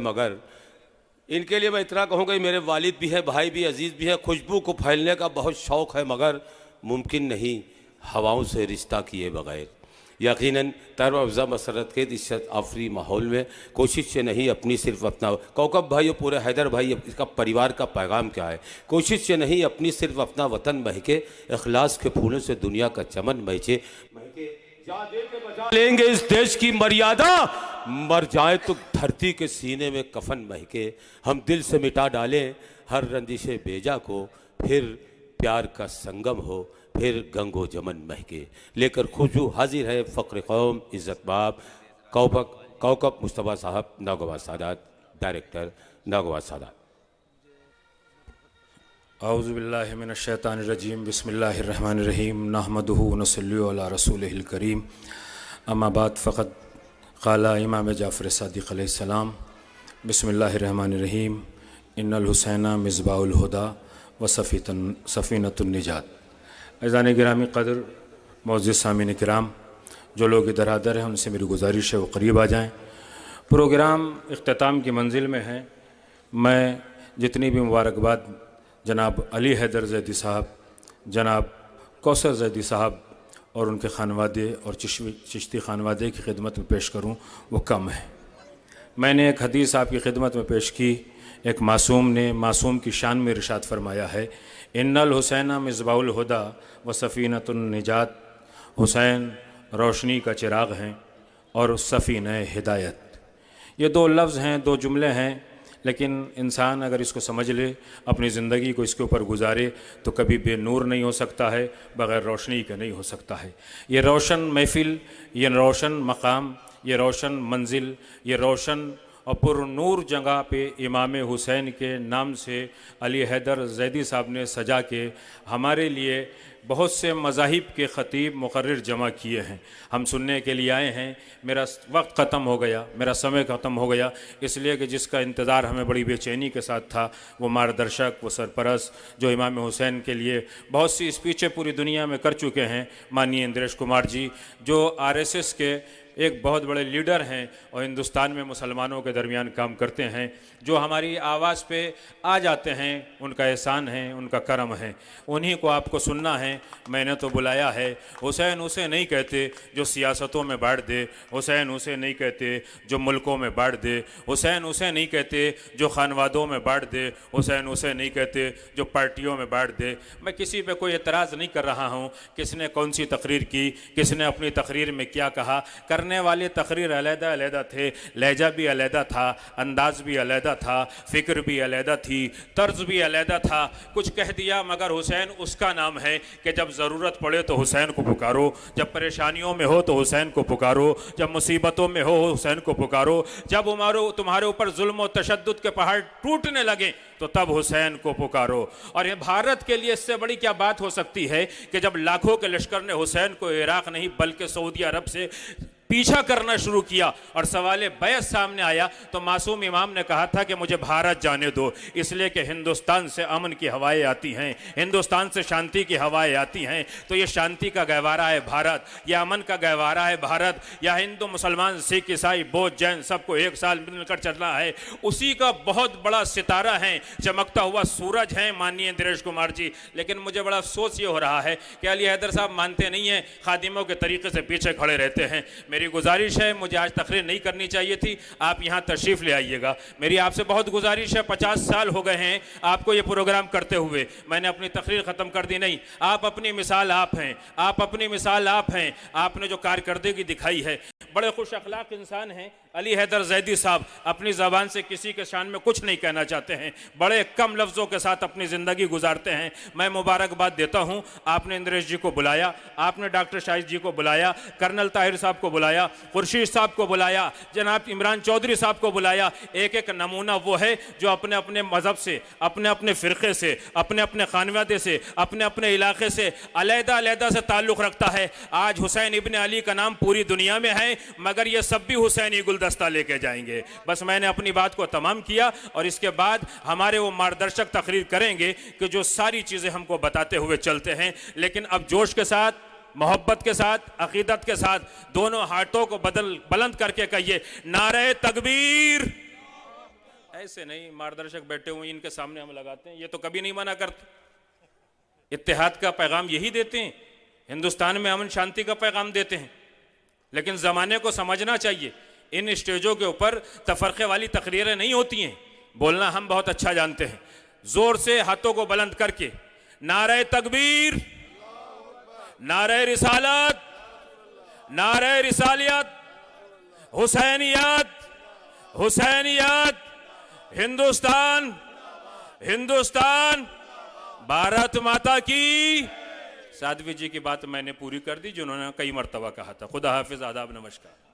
मगर इनके लिए मैं इतना कहूँगा कि मेरे वालिद भी हैं, भाई भी, अजीज़ भी हैं। खुशबू को फैलने का बहुत शौक़ है मगर मुमकिन नहीं हवाओं से रिश्ता किए बगैर। यकीनन तरफ़ मसरत के इज्जत आफरी माहौल में कोशिश से नहीं अपनी सिर्फ अपना कौकब भाई और पूरे हैदर भाई इसका परिवार का पैगाम क्या है, कोशिश से नहीं अपनी सिर्फ अपना वतन महके, इखलास के फूलों से दुनिया का चमन महके लेंगे इस देश की मर्यादा, मर जाए तो धरती के सीने में कफन महके। हम दिल से मिटा डालें हर रंजिशे बेजा को, फिर प्यार का संगम हो, फिर गंगो जमन महके। लेकर खुशबू हाजिर है फ़ख्र कौम इज़्ज़त बाब कौकब मुस्तफ़ा साहब नागवार सादात, डायरेक्टर नागवार सादात। औज़ु बिल्लाहि मिनश शैतानिर रजीम, बिस्मिल्लाहिर रहमानिर रहीम, नहमदुहु व नसल्लि अला रसूलिहिल करीम, अम्मा बाद फ़क़द क़ाला इमाम जाफ़र सादिक़ अलैहिस्सलाम, बिस्मिल्लाहिर रहमानिर रहीम, इन्नल हुसैना मिज़बाहुल हुदा व सफ़ीनतुन निजात। अज़ान गिरामी क़दर मुअज़्ज़िज़ सामीन किराम, जो लोग इधर आदर हैं उनसे मेरी गुजारिश है वो करीब आ जाएँ। प्रोग्राम इख्तिताम की मंजिल में है। मैं जितनी भी मुबारकबाद जनाब अली हैदर ज़ैदी साहब, जनाब कौसर ज़ैदी साहब और उनके खानवादे और चिश्ती खानवादे की खिदमत में पेश करूं वो कम है। मैंने एक हदीस आपकी खिदमत में पेश की। एक मासूम ने मासूम की शान में इरशाद फरमाया है, इन्नल हुसैना मिज़बाहुल हुदा व सफ़ीनतुन निजात। हुसैन रोशनी का चिराग हैं और सफ़ीना हिदायत। ये दो लफ्ज़ हैं, दो जुमले हैं, लेकिन इंसान अगर इसको समझ ले, अपनी ज़िंदगी को इसके ऊपर गुजारे तो कभी बेनूर नहीं हो सकता है, बग़ैर रोशनी के नहीं हो सकता है। ये रोशन महफ़िल, ये रोशन मकाम, ये रोशन मंजिल, ये रोशन और पुरनूर जगह पे इमाम हुसैन के नाम से अली हैदर ज़ैदी साहब ने सजा के हमारे लिए बहुत से मज़ाहिब के ख़तीब मुक़र्रिर जमा किए हैं। हम सुनने के लिए आए हैं। मेरा वक्त ख़त्म हो गया, मेरा समय ख़त्म हो गया, इसलिए कि जिसका इंतज़ार हमें बड़ी बेचैनी के साथ था वो मार्गदर्शक, वो सरपरस्त जो इमाम हुसैन के लिए बहुत सी स्पीचें पूरी दुनिया में कर चुके हैं, माननीय इंद्रेश कुमार जी, जो RSS के एक बहुत बड़े लीडर हैं और हिंदुस्तान में मुसलमानों के दरमियान काम करते हैं, जो हमारी आवाज़ पे आ जाते हैं। उनका एहसान है, उनका करम है, उन्हीं को आपको सुनना है। मैंने तो बुलाया है। हुसैन उसे नहीं कहते जो सियासतों में बांट दे, हुसैन उसे नहीं कहते जो मुल्कों में बांट दे, हुसैन उसे नहीं कहते जो खानवादों में बांट दे, हुसैन उसे नहीं कहते जो पार्टियों में बांट दे। मैं किसी पे कोई एतराज़ नहीं कर रहा हूँ, किसने कौन सी तकरीर की, किसने अपनी तकरीर में क्या कहा। करने वाले तकरीर अलहदा अलहदा थे, लहजा भी अलहदा था, अंदाज भी अलहदा था, फ़िक्र भी अलहदा थी, तर्ज भी अलहदा था। कुछ कह दिया मगर हुसैन उसका नाम है कि जब ज़रूरत पड़े तो हुसैन को पुकारो, जब परेशानियों में हो तो हुसैन को पुकारो, जब मुसीबतों में हो हुसैन को पुकारो, जब तुम्हारे ऊपर जुल्म और तशद्दुद के पहाड़ टूटने लगे तो तब हुसैन को पुकारो। और ये भारत के लिए इससे बड़ी क्या बात हो सकती है कि जब लाखों के लश्कर ने हुसैन को इराक़ नहीं बल्कि सऊदी अरब से पीछा करना शुरू किया और सवाल बैत सामने आया तो मासूम इमाम ने कहा था कि मुझे भारत जाने दो, इसलिए कि हिंदुस्तान से अमन की हवाएं आती हैं, हिंदुस्तान से शांति की हवाएं आती हैं। तो ये शांति का गहवारा है भारत, यह अमन का गहवारा है भारत। या हिंदू मुसलमान सिख ईसाई बौद्ध जैन सबको एक साल मिलकर चलना है, उसी का बहुत बड़ा सितारा है, चमकता हुआ सूरज है माननीय इंद्रेश कुमार जी। लेकिन मुझे बड़ा अफसोस ये हो रहा है कि अली हैदर साहब मानते नहीं हैं, खादिमों के तरीके से पीछे खड़े रहते हैं। मेरी गुजारिश है, मुझे आज तकरीर नहीं करनी चाहिए थी, आप यहाँ तशरीफ़ ले आइएगा। मेरी आपसे बहुत गुजारिश है, 50 साल हो गए हैं आपको ये प्रोग्राम करते हुए, मैंने अपनी तकरीर ख़त्म कर दी नहीं। आप अपनी मिसाल आप हैं, आप अपनी मिसाल आप हैं, आपने जो कारकर्दगी दिखाई है, बड़े खुश अखलाक इंसान हैं। अली हैदर ज़ैदी साहब अपनी ज़बान से किसी के शान में कुछ नहीं कहना चाहते हैं, बड़े कम लफ्ज़ों के साथ अपनी ज़िंदगी गुजारते हैं। मैं मुबारकबाद देता हूँ, आपने इंद्रेश जी को बुलाया, आपने डॉक्टर शाहिद जी को बुलाया, कर्नल ताहिर साहब को बुलाया, खुर्शीद साहब को बुलाया, जनाब इमरान चौधरी साहब को बुलाया। एक एक नमूना वो है जो अपने अपने मज़हब से, अपने अपने फ़िरक़े से, अपने अपने खानवादे से, अपने अपने इलाके से अलहदा अलहदा से ताल्लुक़ रखता है। आज हुसैन इब्न अली का नाम पूरी दुनिया में है, मगर ये सब भी हुसैनी गुलदस्ता लेके जाएंगे। बस मैंने अपनी बात को तमाम किया और इसके बाद हमारे वो मार्गदर्शक तकरीर करेंगे कि जो सारी चीज़ें हमको बताते हुए चलते हैं। लेकिन अब जोश के साथ, मोहब्बत के साथ, अकीदत के साथ दोनों हाथों को बुलंद करके कहिए, नारे तकबीर, ऐसे नहीं, मार्गदर्शक बैठे हुए इनके सामने हम लगाते हैं, ये तो कभी नहीं मना करते। इत्तेहाद का पैगाम यही देते हैं, हिंदुस्तान में अमन शांति का पैगाम देते हैं। लेकिन ज़माने को समझना चाहिए, इन स्टेजों के ऊपर तफरक़े वाली तकरीरें नहीं होती हैं। बोलना हम बहुत अच्छा जानते हैं, जोर से हाथों को बुलंद करके नारे तकबीर, नारे रिसालत, नारे रिसालियत, हुसैनियत, हुसैनियत, हिंदुस्तान, हिंदुस्तान, भारत माता की। साध्वी जी की बात मैंने पूरी कर दी जिन्होंने कई मर्तबा कहा था। खुदा हाफिज, आदाब, नमस्कार।